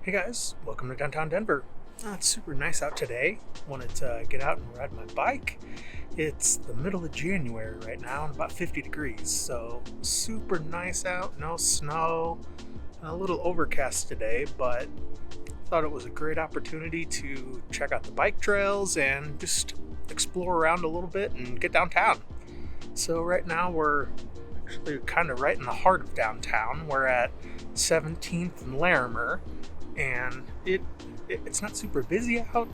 Hey guys, welcome to downtown Denver. It's super nice out today. Wanted to get out and ride my bike. It's the middle of January right now and about 50 degrees, so super nice out, no snow, a little overcast today, but thought it was a great opportunity to check out the bike trails and just explore around a little bit and get downtown. So right now we're actually kind of right in the heart of downtown. We're at 17th and Larimer, and it's not super busy out.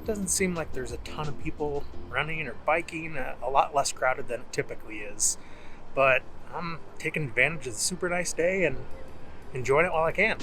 Doesn't seem like there's a ton of people running or biking, a lot less crowded than it typically is. But I'm taking advantage of the super nice day and enjoying it while I can.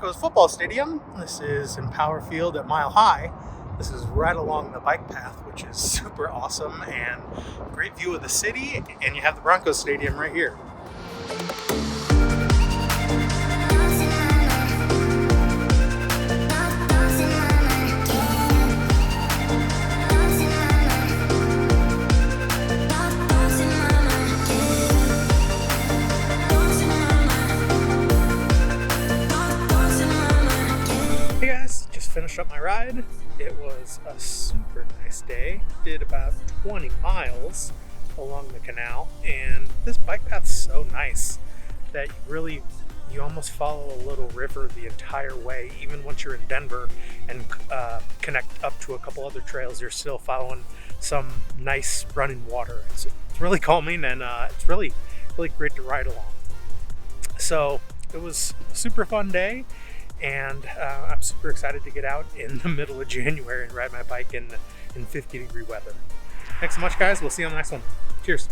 Broncos football stadium. This is in Power Field at Mile High. This is right along the bike path, which is super awesome and great view of the city, and you have the Broncos stadium right here. Hey guys, just finished up my ride. It was a super nice day. Did about 20 miles along the canal, and this bike path's so nice that you almost follow a little river the entire way. Even once you're in Denver and connect up to a couple other trails, you're still following some nice running water. It's really calming, and it's really great to ride along. So it was a super fun day, and I'm super excited to get out in the middle of January and ride my bike in 50-degree weather. Thanks so much, guys. We'll see you on the next one. Cheers.